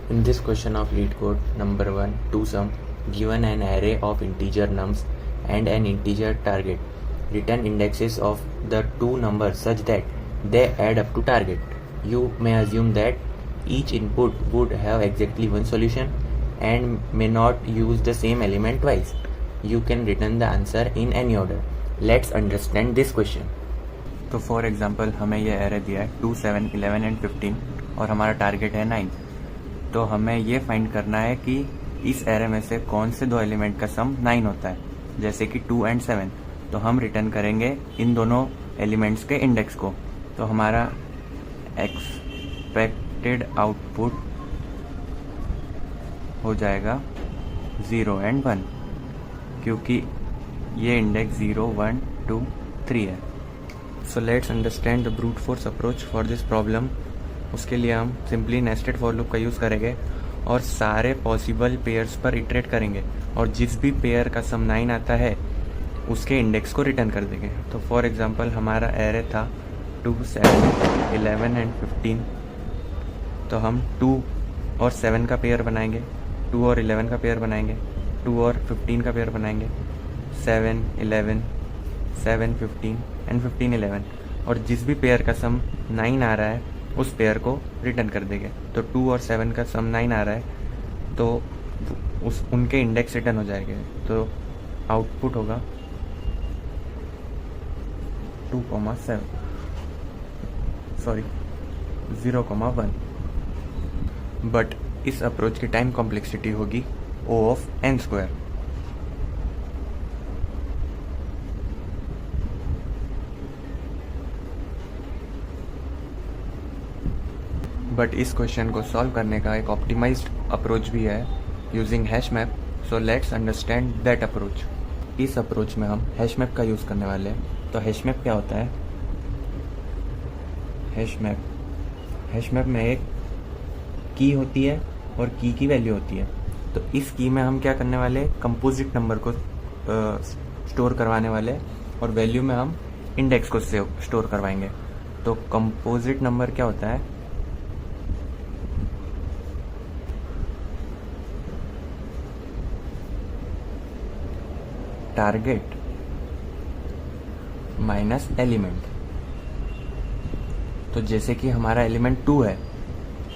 In this question of LeetCode number 1, to sum, given an array of integer nums and an integer target, return indexes of the two numbers such that they add up to target. You may assume that each input would have exactly one solution and may not use the same element twice. You can return the answer in any order. Let's understand this question. तो for example हमें ये array दिया है 2, 7, 11 and 15 और हमारा target है 9। तो हमें ये फाइंड करना है कि इस एरे में से कौन से दो एलिमेंट का सम 9 होता है, जैसे कि 2 एंड 7। तो हम रिटर्न करेंगे इन दोनों एलिमेंट्स के इंडेक्स को। तो हमारा एक्सपेक्टेड आउटपुट हो जाएगा 0 एंड 1, क्योंकि ये इंडेक्स 0, 1, 2, 3 है। So let's understand the brute force approach for this problem. उसके लिए हम सिंपली नेस्टेड फॉर लूप का यूज़ करेंगे और सारे पॉसिबल पेयर्स पर इटरेट करेंगे और जिस भी पेयर का सम 9 आता है उसके इंडेक्स को रिटर्न कर देंगे। तो फॉर एग्जांपल हमारा एरे था 2, 7, 11 एंड 15। तो हम 2 और 7 का पेयर बनाएंगे, 2 और 11 का पेयर बनाएंगे, 2 और 15 का पेयर बनाएंगे, 7, 11, 7, 15 एंड 15, 11। और जिस भी पेयर का सम 9 आ रहा है उस पेयर को रिटर्न कर देंगे। तो 2 और 7 का सम 9 आ रहा है तो उनके इंडेक्स रिटर्न हो जाएंगे। तो आउटपुट होगा 2,7 सॉरी 0,1। बट इस अप्रोच की टाइम कॉम्प्लेक्सिटी होगी O ऑफ n²। बट इस क्वेश्चन को सॉल्व करने का एक ऑप्टिमाइज्ड अप्रोच भी है using hash map. So let's understand that approach. इस अप्रोच में हम हैश मैप का यूज़ करने वाले हैं। तो हैश मैप क्या होता है? हैश मैप में एक की होती है और की वैल्यू होती है। तो इस की में हम क्या करने वाले, कंपोजिट नंबर को स्टोर करवाने वाले और वैल्यू में हम इंडेक्स को स्टोर करवाएंगे। तो कंपोजिट नंबर क्या होता है? Target minus element. तो जैसे कि हमारा एलिमेंट 2 है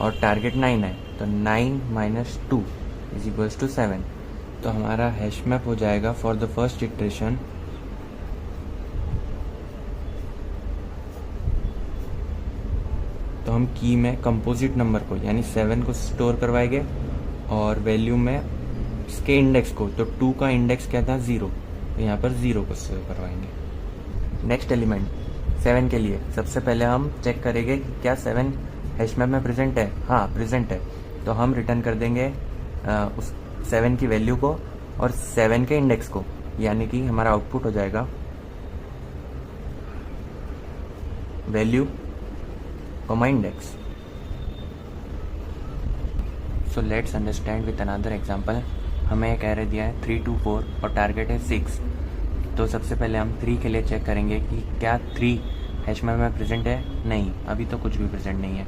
और टारगेट 9 है, तो 9 माइनस 2 इज इक्वल्स टू 7। तो हमारा हैश मैप हो जाएगा फॉर द फर्स्ट इटरेशन तो हम की में कंपोजिट नंबर को यानी 7 को स्टोर करवाएंगे और वैल्यू में इसके इंडेक्स को। तो 2 का इंडेक्स क्या था? 0। तो यहाँ पर 0 को स्टोर करवाएंगे। नेक्स्ट एलिमेंट 7 के लिए सबसे पहले हम चेक करेंगे कि क्या 7 हैश मैप में प्रेजेंट है। हाँ, प्रेजेंट है। तो हम रिटर्न कर देंगे उस 7 की वैल्यू को और 7 के इंडेक्स को, यानी कि हमारा आउटपुट हो जाएगा value comma index. So let's understand with another example. हमें एक एरे दिया है 3, 2, 4 और टारगेट है 6। तो सबसे पहले हम 3 के लिए चेक करेंगे कि क्या 3 हैश मैप में प्रेजेंट है। नहीं, अभी तो कुछ भी प्रेजेंट नहीं है।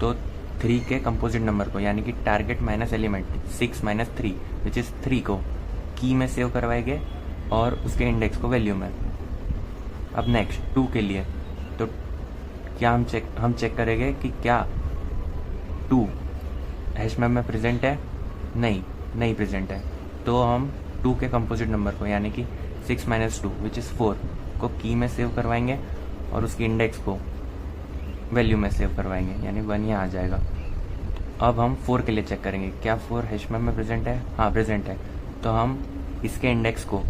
तो 3 के कंपोजिट नंबर को यानी कि target minus element 6 minus 3 which is 3 को की में सेव करवाएंगे और उसके इंडेक्स को वैल्यू में। अब नेक्स्ट 2 के लिए तो क्या हम चेक करेंगे कि क्या 2 हैश मैप में प्रेजेंट है। नहीं प्रेजेंट है। तो हम 2 के कंपोजिट नंबर को यानी कि 6 माइनस 2 विच इज़ 4 को की में सेव करवाएंगे और उसकी इंडेक्स को वैल्यू में सेव करवाएंगे, यानी 1 यहाँ आ जाएगा। अब हम 4 के लिए चेक करेंगे क्या 4 हैश मैप में प्रेजेंट है। हाँ, प्रेजेंट है। तो हम इसके इंडेक्स को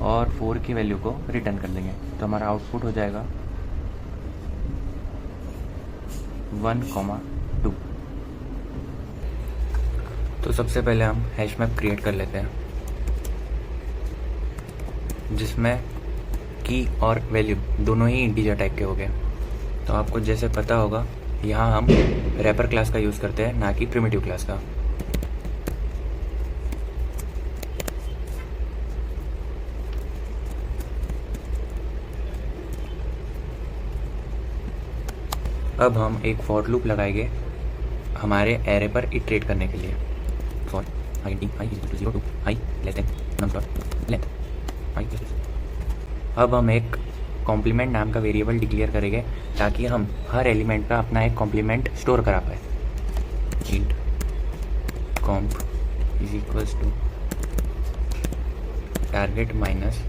और 4 की वैल्यू को रिटर्न कर देंगे। तो हमारा आउटपुट हो जाएगा 1,2। तो सबसे पहले हम हैश मैप क्रिएट कर लेते हैं जिसमें की और वैल्यू दोनों ही इंटीजर टाइप के हो गए। तो आपको जैसे पता होगा यहाँ हम रैपर क्लास का यूज़ करते हैं, ना कि प्रिमिटिव क्लास का। अब हम एक फॉर लूप लगाएंगे हमारे एरे पर इटरेट करने के लिए। For I D I equal to 0 to I less than num dot length I. अब हम एक कॉम्प्लीमेंट नाम का वेरिएबल डिक्लेयर करेंगे ताकि हम हर एलिमेंट का अपना एक कॉम्प्लीमेंट स्टोर करा पाए। Int comp is equals to target minus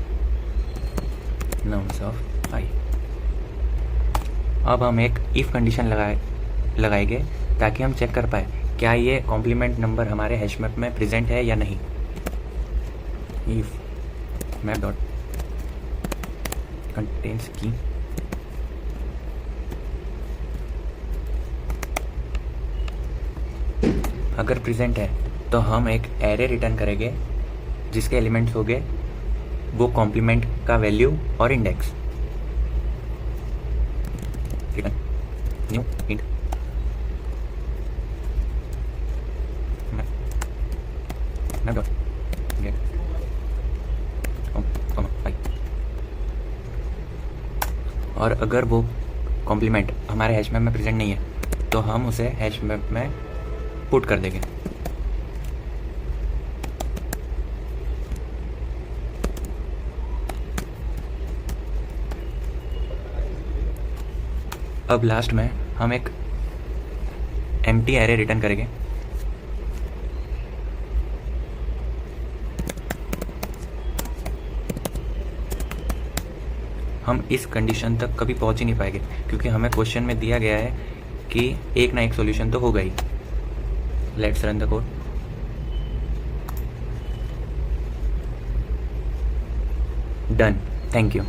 nums of I. अब हम एक इफ कंडीशन लगाएंगे ताकि हम चेक कर पाए क्या ये कॉम्प्लीमेंट नंबर हमारे हैश मैप में प्रेजेंट है या नहीं। इफ मैप डॉट कंटेन्स की अगर प्रेजेंट है तो हम एक एरे रिटर्न करेंगे जिसके एलिमेंट्स होंगे वो कॉम्प्लीमेंट का वैल्यू और index. Return new int map dot get I. और अगर वो कॉम्प्लीमेंट हमारे हैश मैप में प्रेजेंट नहीं है तो हम उसे हैश मैप में पुट कर देंगे। अब लास्ट में हम एक एम्प्टी एरे रिटर्न करेंगे। हम इस कंडीशन तक कभी पहुंच ही नहीं पाएंगे क्योंकि हमें क्वेश्चन में दिया गया है कि एक ना एक सॉल्यूशन तो होगा ही। Let's run the code. Done. Thank you.